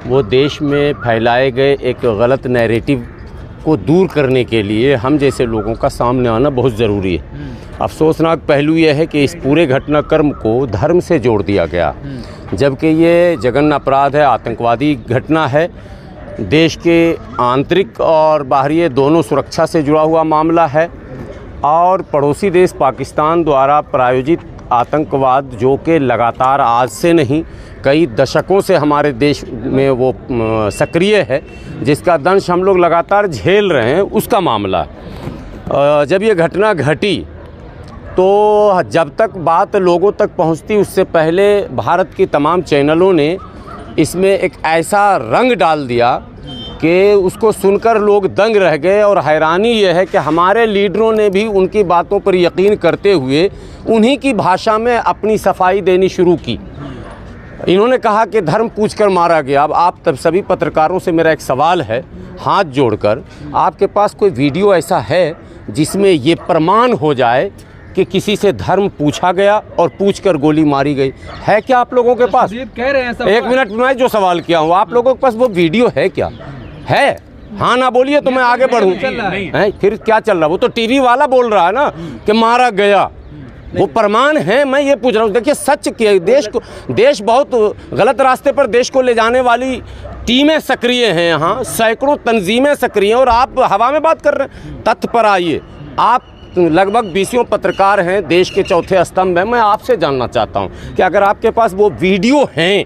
वो देश में फैलाए गए एक गलत नैरेटिव को दूर करने के लिए हम जैसे लोगों का सामने आना बहुत ज़रूरी है। अफसोसनाक पहलू यह है कि इस पूरे घटनाक्रम को धर्म से जोड़ दिया गया, जबकि ये जघन्य अपराध है, आतंकवादी घटना है, देश के आंतरिक और बाहरी दोनों सुरक्षा से जुड़ा हुआ मामला है और पड़ोसी देश पाकिस्तान द्वारा प्रायोजित आतंकवाद जो कि लगातार आज से नहीं कई दशकों से हमारे देश में वो सक्रिय है, जिसका दंश हम लोग लगातार झेल रहे हैं, उसका मामला। जब ये घटना घटी तो जब तक बात लोगों तक पहुंचती उससे पहले भारत की तमाम चैनलों ने इसमें एक ऐसा रंग डाल दिया कि उसको सुनकर लोग दंग रह गए। और हैरानी यह है कि हमारे लीडरों ने भी उनकी बातों पर यकीन करते हुए उन्हीं की भाषा में अपनी सफाई देनी शुरू की। इन्होंने कहा कि धर्म पूछकर मारा गया। अब आप तब सभी पत्रकारों से मेरा एक सवाल है, हाथ जोड़कर, आपके पास कोई वीडियो ऐसा है जिसमें ये प्रमाण हो जाए कि किसी से धर्म पूछा गया और पूछकर गोली मारी गई? है क्या आप लोगों के पास? कह रहे हैं एक मिनट, मैं जो सवाल किया हूँ, आप लोगों के पास वो वीडियो है क्या? है? हाँ ना बोलिए तो मैं आगे बढ़ूँ। फिर क्या चल रहा? वो तो टीवी वाला बोल रहा है ना कि मारा गया, वो प्रमाण है। मैं ये पूछ रहा हूँ, देखिए सच के देश बहुत गलत रास्ते पर देश को ले जाने वाली टीमें सक्रिय हैं, यहाँ सैकड़ों तंजीमें सक्रिय हैं और आप हवा में बात कर रहे हैं। तथ्य पर आइए। आप लगभग 20 पत्रकार हैं, देश के चौथे स्तंभ हैं। मैं आपसे जानना चाहता हूँ कि अगर आपके पास वो वीडियो हैं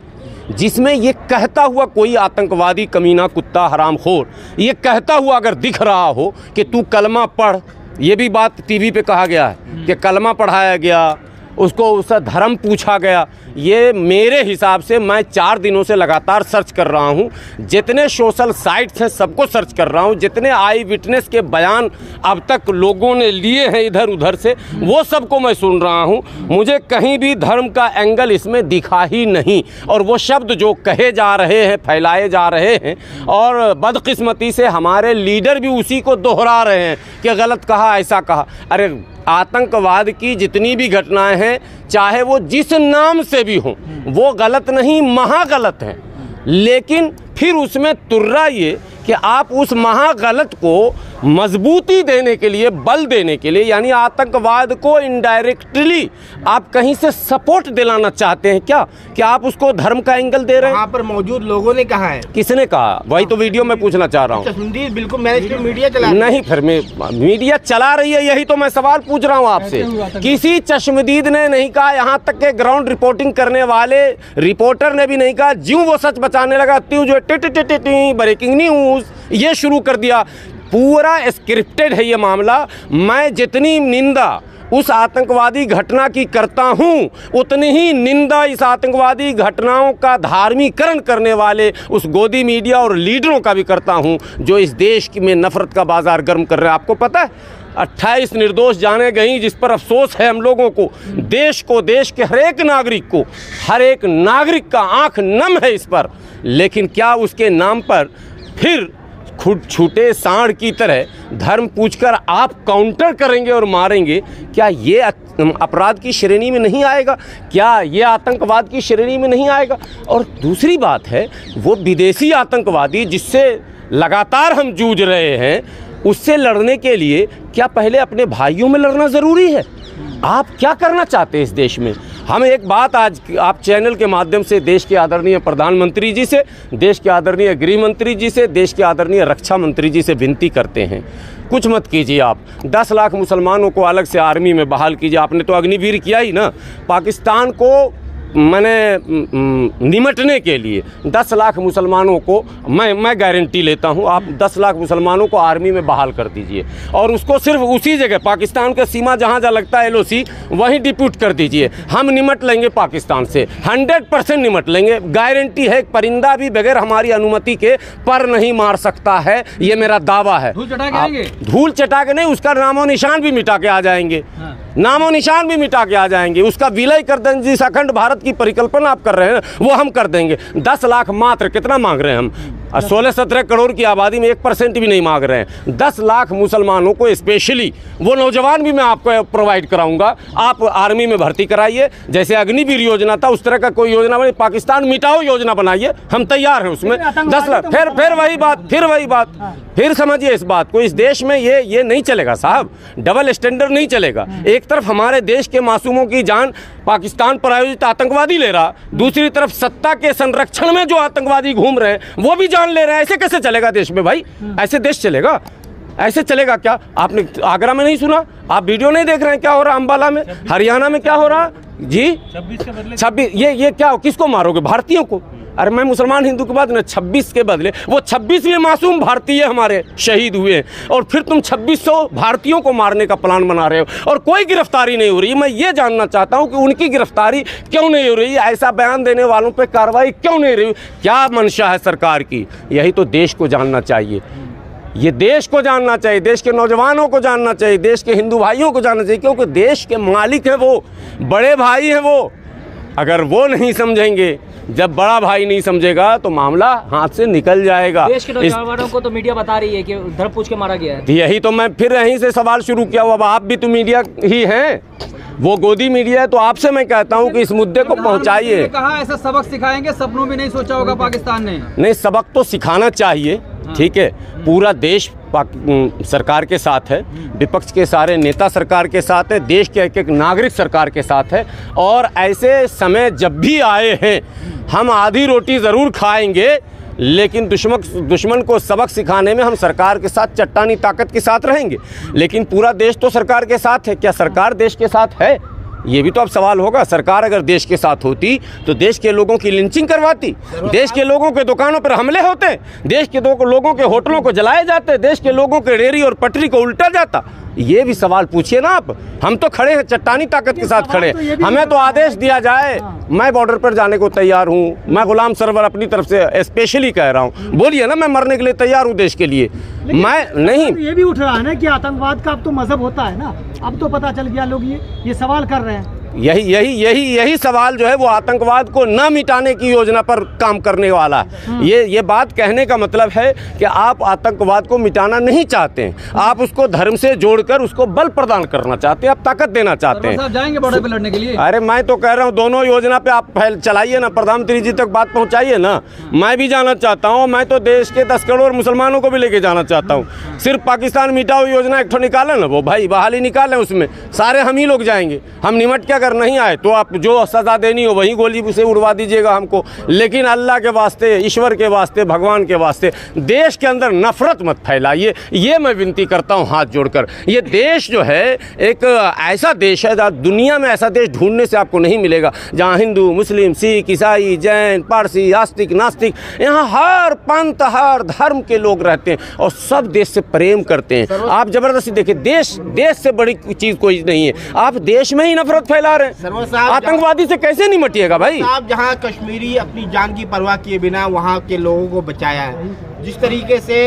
जिसमें ये कहता हुआ कोई आतंकवादी कमीना कुत्ता हरामखोर ये कहता हुआ अगर दिख रहा हो कि तू कलमा पढ़, ये भी बात टीवी पे कहा गया है कि कलमा पढ़ाया गया, उसको उसका धर्म पूछा गया, ये मेरे हिसाब से मैं 4 दिनों से लगातार सर्च कर रहा हूँ, जितने सोशल साइट्स हैं सबको सर्च कर रहा हूँ, जितने आई विटनेस के बयान अब तक लोगों ने लिए हैं इधर उधर से, वो सबको मैं सुन रहा हूँ। मुझे कहीं भी धर्म का एंगल इसमें दिखा ही नहीं। और वो शब्द जो कहे जा रहे हैं, फैलाए जा रहे हैं, और बदकिस्मती से हमारे लीडर भी उसी को दोहरा रहे हैं कि गलत कहा, ऐसा कहा। अरे आतंकवाद की जितनी भी घटनाएं हैं, चाहे वो जिस नाम से भी हों, वो गलत नहीं, महागलत हैं। लेकिन फिर उसमें तुर्रा ये कि आप उस महागलत को मजबूती देने के लिए, बल देने के लिए, यानी आतंकवाद को इनडायरेक्टली आप कहीं से सपोर्ट दिलाना चाहते हैं क्या? क्या आप उसको धर्म का एंगल दे रहे हैं? वहाँ पर मौजूद लोगों ने कहा है। किसने कहा? वही तो वीडियो में पूछना चाह रहा हूँ। बिल्कुल, मैंने मीडिया चला नहीं, फिर मीडिया चला रही है, यही तो मैं सवाल पूछ रहा हूँ आपसे। किसी चश्मदीद ने नहीं कहा, यहाँ तक के ग्राउंड रिपोर्टिंग करने वाले रिपोर्टर ने भी नहीं कहा। ज्यों वो सच बचाने लगा त्यों जो ब्रेकिंग न्यूज ये शुरू कर दिया। पूरा स्क्रिप्टेड है ये मामला। मैं जितनी निंदा उस आतंकवादी घटना की करता हूं, उतनी ही निंदा इस आतंकवादी घटनाओं का धार्मीकरण करने वाले उस गोदी मीडिया और लीडरों का भी करता हूं जो इस देश में नफरत का बाजार गर्म कर रहे हैं। आपको पता है 28 निर्दोष जाने गई, जिस पर अफसोस है हम लोगों को, देश को, देश के हर एक नागरिक को, हर एक नागरिक का आंख नम है इस पर। लेकिन क्या उसके नाम पर फिर खुद छूटे सांड की तरह धर्म पूछकर आप काउंटर करेंगे और मारेंगे? क्या ये अपराध की श्रेणी में नहीं आएगा? क्या ये आतंकवाद की श्रेणी में नहीं आएगा? और दूसरी बात है, वो विदेशी आतंकवादी जिससे लगातार हम जूझ रहे हैं, उससे लड़ने के लिए क्या पहले अपने भाइयों में लड़ना ज़रूरी है? आप क्या करना चाहते हैं इस देश में? हम एक बात आज आप चैनल के माध्यम से देश के आदरणीय प्रधानमंत्री जी से, देश के आदरणीय गृह मंत्री जी से, देश के आदरणीय रक्षा मंत्री जी से विनती करते हैं, कुछ मत कीजिए आप। 10 लाख मुसलमानों को अलग से आर्मी में बहाल कीजिए। आपने तो अग्निवीर किया ही ना। पाकिस्तान को मैंने निमटने के लिए 10 लाख मुसलमानों को मैं गारंटी लेता हूं, आप 10 लाख मुसलमानों को आर्मी में बहाल कर दीजिए और उसको सिर्फ उसी जगह पाकिस्तान का सीमा जहां जहां लगता है LOC वहीं डिप्यूट कर दीजिए। हम निमट लेंगे पाकिस्तान से, 100% निमट लेंगे। गारंटी है, परिंदा भी बगैर हमारी अनुमति के पर नहीं मार सकता है, ये मेरा दावा है। धूल चटा के आएंगे? धूल चटा के नहीं, उसका नामो निशान भी मिटा के आ जाएंगे। नामो निशान भी मिटा के आ जाएंगे। उसका विलय कर देंगे। जिस अखंड भारत की परिकल्पना आप कर रहे हैं वो हम कर देंगे। 10 लाख मात्र, कितना मांग रहे हैं हम? 16-17 करोड़ की आबादी में 1% भी नहीं मांग रहे हैं। 10 लाख मुसलमानों को स्पेशली वो नौजवान भी मैं आपको प्रोवाइड कराऊंगा। आप आर्मी में भर्ती कराइए, जैसे अग्निवीर योजना था उस तरह का कोई योजना बनी। पाकिस्तान मिटाओ योजना बनाइए, हम तैयार हैं उसमें। 10 लाख फिर वही बात फिर समझिए इस बात को। इस देश में ये नहीं चलेगा साहब, डबल स्टैंडर्ड नहीं चलेगा। एक तरफ हमारे देश के मासूमों की जान पाकिस्तान प्रायोजित आतंकवादी ले रहा, दूसरी तरफ सत्ता के संरक्षण में जो आतंकवादी घूम रहे हैं वो भी जान ले रहे हैं। ऐसे कैसे चलेगा देश में भाई? ऐसे देश चलेगा? ऐसे चलेगा क्या? आपने आगरा में नहीं सुना? आप वीडियो नहीं देख रहे हैं क्या हो रहा? अंबाला में, हरियाणा में क्या हो रहा जी? 26 ये क्या, किसको मारोगे? भारतीयों को? अरे मैं मुसलमान हिंदू के बाद ना 26 के बदले वो 26वें मासूम भारतीय हमारे शहीद हुए हैं, और फिर तुम 2600 भारतीयों को मारने का प्लान बना रहे हो और कोई गिरफ्तारी नहीं हो रही। मैं ये जानना चाहता हूं कि उनकी गिरफ्तारी क्यों नहीं हो रही? ऐसा बयान देने वालों पे कार्रवाई क्यों नहीं रही? क्या मंशा है सरकार की? यही तो देश को जानना चाहिए। ये देश को जानना चाहिए, देश के नौजवानों को जानना चाहिए, देश के हिंदू भाइयों को जानना चाहिए, क्योंकि देश के मालिक हैं वो, बड़े भाई हैं वो। अगर वो नहीं समझेंगे, जब बड़ा भाई नहीं समझेगा तो मामला हाथ से निकल जाएगा। देश के नौजवानों को तो मीडिया बता रही है कि धर पूछ के मारा गया है। यही तो मैं फिर यहीं से सवाल शुरू किया। अब आप भी तो मीडिया ही हैं, वो गोदी मीडिया है, तो आपसे मैं कहता हूं कि इस मुद्दे को पहुंचाइए। कहा ऐसा सबक सिखाएंगे, सपनों में नहीं सोचा होगा पाकिस्तान ने। नहीं, सबक तो सिखाना चाहिए, ठीक है। पूरा देश सरकार के साथ है, विपक्ष के सारे नेता सरकार के साथ है, देश के एक नागरिक सरकार के साथ है। और ऐसे समय जब भी आए हैं, हम आधी रोटी ज़रूर खाएंगे, लेकिन दुश्मन को सबक सिखाने में हम सरकार के साथ चट्टानी ताकत के साथ रहेंगे। लेकिन पूरा देश तो सरकार के साथ है। क्या सरकार देश के साथ है? ये भी तो अब सवाल होगा। सरकार अगर देश के साथ होती तो देश के लोगों की लिंचिंग करवाती, देश के लोगों के दुकानों पर हमले होते, देश के लोगों के होटलों को जलाए जाते, देश के लोगों के रेरी और पटरी को उल्टा जाता। ये भी सवाल पूछिए ना आप। हम तो खड़े हैं, चट्टानी ताकत के साथ खड़े हैं। हमें तो आदेश दिया जाए, मैं बॉर्डर पर जाने को तैयार हूँ। मैं गुलाम सरवर अपनी तरफ से स्पेशली कह रहा हूँ, बोलिए ना, मैं मरने के लिए तैयार हूँ देश के लिए। मैं नहीं, ये भी उठ रहा है ना कि आतंकवाद का अब तो मजहब होता है ना, अब तो पता चल गया, लोग ये सवाल कर रहे हैं। यही सवाल जो है वो आतंकवाद को न मिटाने की योजना पर काम करने वाला है। ये बात कहने का मतलब है कि आप आतंकवाद को मिटाना नहीं चाहते हैं, आप उसको धर्म से जोड़कर उसको बल प्रदान करना चाहते हैं, आप ताकत देना चाहते हैं। जाएंगे बॉर्डर पे लड़ने के लिए? अरे मैं तो कह रहा हूँ दोनों योजना पे आप चलाइए ना, प्रधानमंत्री जी तक बात पहुँचाइए ना। मैं भी जाना चाहता हूँ, मैं तो देश के 10 करोड़ मुसलमानों को भी लेके जाना चाहता हूँ। सिर्फ पाकिस्तान मिटाओ योजना एक ठो निकाले ना, वो भाई बहाली निकालें, उसमें सारे हम ही लोग जाएंगे। हम निमट क्या अगर नहीं आए तो आप जो सजा देनी हो वही गोली से उड़वा दीजिएगा हमको। लेकिन अल्लाह के वास्ते, ईश्वर के वास्ते, भगवान के वास्ते देश के अंदर नफरत मत फैलाइए, ये मैं विनती करता हूँ हाथ जोड़कर। ये देश जो है एक ऐसा देश है जहाँ दुनिया में ऐसा देश ढूंढने से आपको नहीं मिलेगा, जहाँ हिंदू, मुस्लिम, सिख, ईसाई, जैन, पारसी, आस्तिक, नास्तिक, यहाँ हर पंथ, हर धर्म के लोग रहते हैं और सब देश से प्रेम करते हैं। आप जबरदस्ती देखिए, देश से बड़ी चीज़ कोई नहीं है। आप देश में ही नफरत फैला रहे हैं। आतंकवादी से कैसे निपटिएगा भाई? आप जहाँ कश्मीरी अपनी जान की परवाह किए बिना वहाँ के लोगों को बचाया है, जिस तरीके से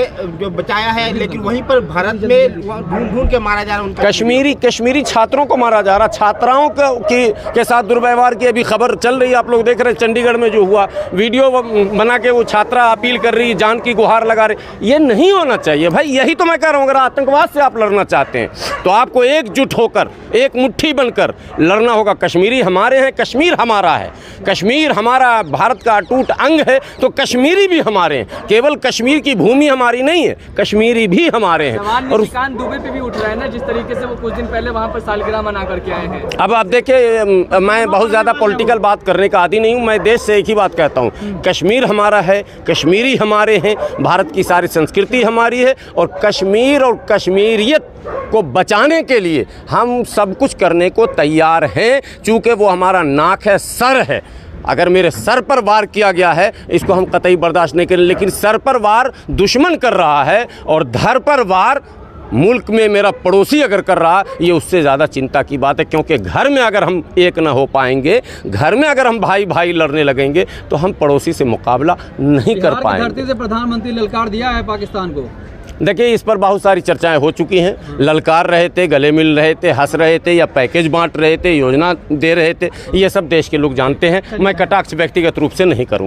जो बचाया है, लेकिन वहीं पर भारत में ढूंढ के मारा जा रहा है। कश्मीरी छात्रों को मारा जा रहा, छात्राओं के साथ दुर्व्यवहार की अभी खबर चल रही है, आप लोग देख रहे हैं। चंडीगढ़ में जो हुआ, वीडियो बना के वो छात्रा अपील कर रही, जान की गुहार लगा रही। ये नहीं होना चाहिए भाई। यही तो मैं कह रहा हूँ, अगर आतंकवाद से आप लड़ना चाहते हैं तो आपको एकजुट होकर, एक मुट्ठी बनकर लड़ना होगा। कश्मीरी हमारे हैं, कश्मीर हमारा है, कश्मीर हमारा भारत का अटूट अंग है, तो कश्मीरी भी हमारे हैं। केवल कश्मीर की भूमि हमारी नहीं है, कश्मीरी भी हमारे हैं। और निशान दुबे पे भी उठ रहा है ना, जिस तरीके से वो कुछ दिन पहले वहाँ पर सालगिरह मना करके आए हैं। अब आप देखिए, मैं बहुत ज़्यादा पॉलिटिकल बात करने का आदी नहीं हूँ। मैं देश से एक ही बात कहता हूँ, कश्मीर हमारा है, कश्मीरी हमारे हैं, भारत की सारी संस्कृति हमारी है, और कश्मीर और कश्मीरियत को बचाने के लिए हम सब कुछ करने को तैयार हैं। चूँकि वो हमारा नाक है, सर है। अगर मेरे सर पर वार किया गया है, इसको हम कतई बर्दाश्त नहीं करें। लेकिन सर पर वार दुश्मन कर रहा है और धर पर वार मुल्क में मेरा पड़ोसी अगर कर रहा, ये उससे ज़्यादा चिंता की बात है। क्योंकि घर में अगर हम एक ना हो पाएंगे, घर में अगर हम भाई भाई लड़ने लगेंगे, तो हम पड़ोसी से मुकाबला नहीं कर पाएंगे। धरती से प्रधानमंत्री ललकार दिया है पाकिस्तान को। देखिए, इस पर बहुत सारी चर्चाएं हो चुकी हैं। ललकार रहे थे, गले मिल रहे थे, हंस रहे थे, या पैकेज बांट रहे थे, योजना दे रहे थे, ये सब देश के लोग जानते हैं। मैं कटाक्ष व्यक्तिगत रूप से नहीं करूँगा।